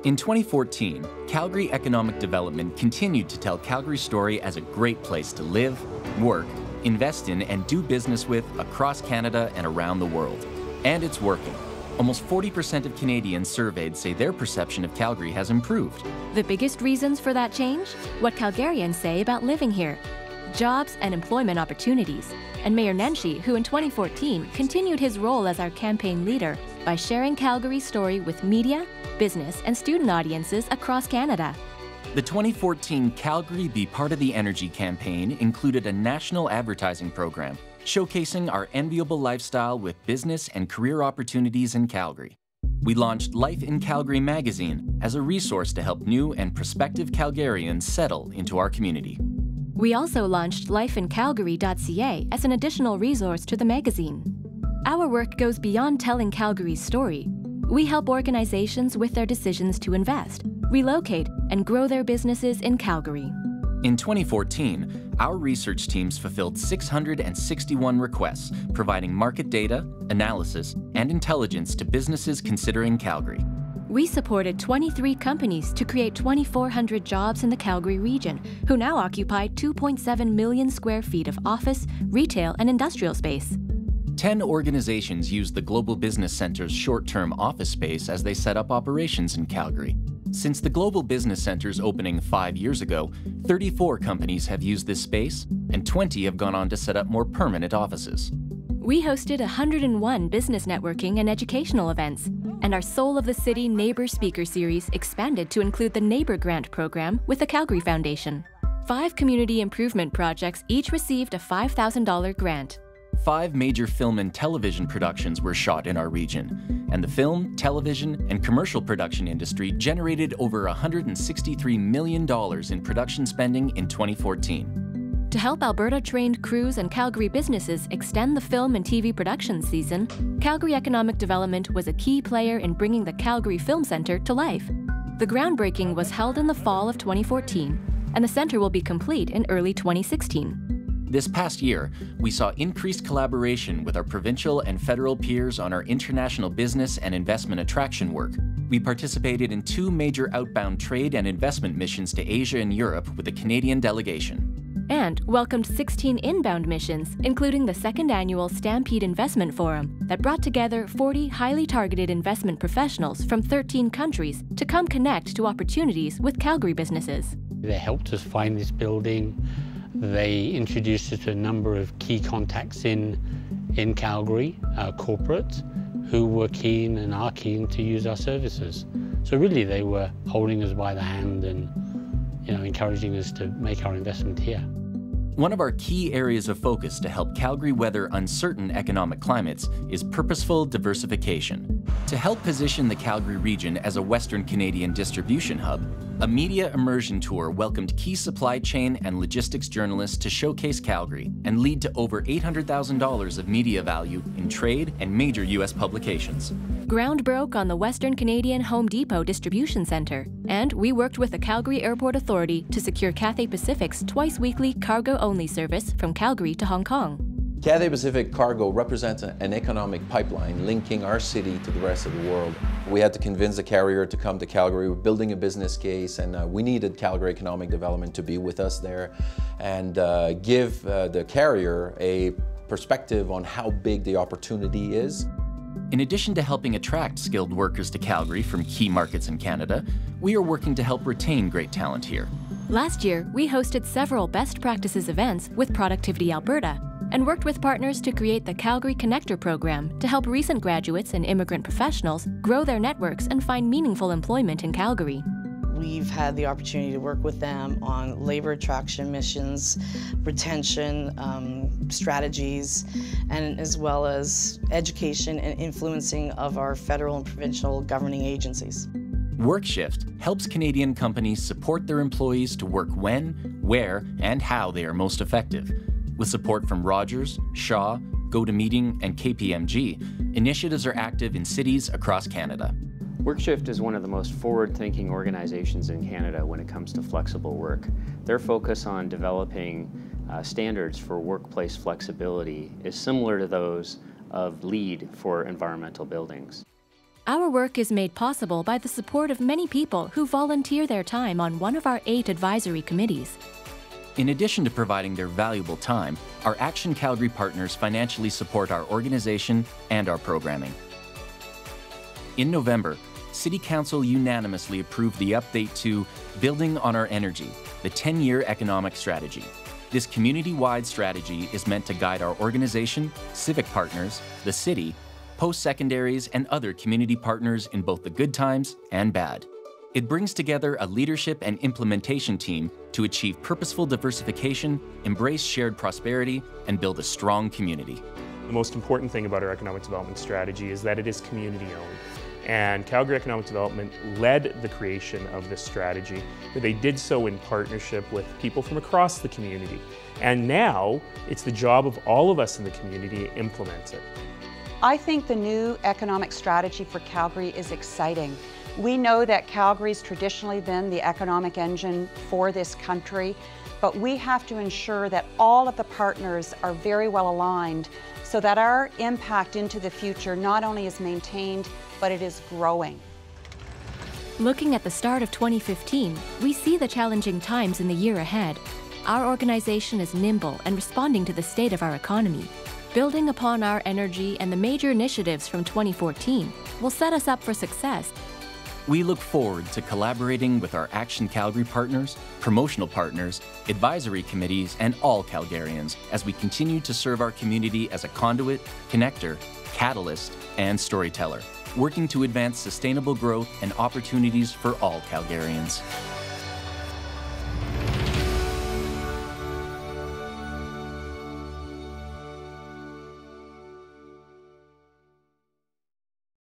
In 2014, Calgary Economic Development continued to tell Calgary's story as a great place to live, work, invest in, and do business with across Canada and around the world. And it's working. Almost 40% of Canadians surveyed say their perception of Calgary has improved. The biggest reasons for that change? What Calgarians say about living here. Jobs and employment opportunities. And Mayor Nenshi, who in 2014 continued his role as our campaign leader by sharing Calgary's story with media, business, and student audiences across Canada. The 2014 Calgary Be Part of the Energy campaign included a national advertising program showcasing our enviable lifestyle with business and career opportunities in Calgary. We launched Life in Calgary magazine as a resource to help new and prospective Calgarians settle into our community. We also launched lifeincalgary.ca as an additional resource to the magazine. Our work goes beyond telling Calgary's story. We help organizations with their decisions to invest, relocate, and grow their businesses in Calgary. In 2014, our research teams fulfilled 661 requests, providing market data, analysis, and intelligence to businesses considering Calgary. We supported 23 companies to create 2,400 jobs in the Calgary region, who now occupy 2.7 million square feet of office, retail, and industrial space. 10 organizations used the Global Business Center's short-term office space as they set up operations in Calgary. Since the Global Business Center's opening 5 years ago, 34 companies have used this space, and 20 have gone on to set up more permanent offices. We hosted 101 business networking and educational events, and our Soul of the City Neighbor Speaker Series expanded to include the Neighbor Grant program with the Calgary Foundation. 5 community improvement projects each received a $5,000 grant. 5 major film and television productions were shot in our region, and the film, television, and commercial production industry generated over $163 million in production spending in 2014. To help Alberta-trained crews and Calgary businesses extend the film and TV production season, Calgary Economic Development was a key player in bringing the Calgary Film Centre to life. The groundbreaking was held in the fall of 2014, and the centre will be complete in early 2016. This past year, we saw increased collaboration with our provincial and federal peers on our international business and investment attraction work. We participated in 2 major outbound trade and investment missions to Asia and Europe with a Canadian delegation. And welcomed 16 inbound missions, including the 2nd annual Stampede Investment Forum that brought together 40 highly targeted investment professionals from 13 countries to come connect to opportunities with Calgary businesses. They helped us find this building. They introduced us to a number of key contacts in Calgary, corporate, who were keen and are keen to use our services. So really they were holding us by the hand and encouraging us to make our investment here. One of our key areas of focus to help Calgary weather uncertain economic climates is purposeful diversification. To help position the Calgary region as a Western Canadian distribution hub, a media immersion tour welcomed key supply chain and logistics journalists to showcase Calgary and lead to over $800,000 of media value in trade and major U.S. publications. Ground broke on the Western Canadian Home Depot Distribution Centre, and we worked with the Calgary Airport Authority to secure Cathay Pacific's twice-weekly cargo-only service from Calgary to Hong Kong. Cathay Pacific Cargo represents an economic pipeline linking our city to the rest of the world. We had to convince the carrier to come to Calgary. We're building a business case, and we needed Calgary Economic Development to be with us there and give the carrier a perspective on how big the opportunity is. In addition to helping attract skilled workers to Calgary from key markets in Canada, we are working to help retain great talent here. Last year, we hosted several best practices events with Productivity Alberta and worked with partners to create the Calgary Connector program to help recent graduates and immigrant professionals grow their networks and find meaningful employment in Calgary. We've had the opportunity to work with them on labor attraction missions, retention strategies, and as well as education and influencing of our federal and provincial governing agencies. WorkShift helps Canadian companies support their employees to work when, where, and how they are most effective. With support from Rogers, Shaw, GoToMeeting, and KPMG, initiatives are active in cities across Canada. WorkShift is one of the most forward-thinking organizations in Canada when it comes to flexible work. Their focus on developing standards for workplace flexibility is similar to those of LEED for environmental buildings. Our work is made possible by the support of many people who volunteer their time on one of our 8 advisory committees. In addition to providing their valuable time, our Action Calgary partners financially support our organization and our programming. In November, City Council unanimously approved the update to Building on Our Energy, the 10-year economic strategy. This community-wide strategy is meant to guide our organization, civic partners, the city, post-secondaries, and other community partners in both the good times and bad. It brings together a leadership and implementation team to achieve purposeful diversification, embrace shared prosperity, and build a strong community. The most important thing about our economic development strategy is that it is community-owned. And Calgary Economic Development led the creation of this strategy, but they did so in partnership with people from across the community. And now it's the job of all of us in the community to implement it. I think the new economic strategy for Calgary is exciting. We know that Calgary's traditionally been the economic engine for this country, but we have to ensure that all of the partners are very well aligned so that our impact into the future not only is maintained, but it is growing. Looking at the start of 2015, we see the challenging times in the year ahead. Our organization is nimble and responding to the state of our economy. Building upon our energy and the major initiatives from 2014 will set us up for success. We look forward to collaborating with our Action Calgary partners, promotional partners, advisory committees, and all Calgarians as we continue to serve our community as a conduit, connector, catalyst, and storyteller, working to advance sustainable growth and opportunities for all Calgarians.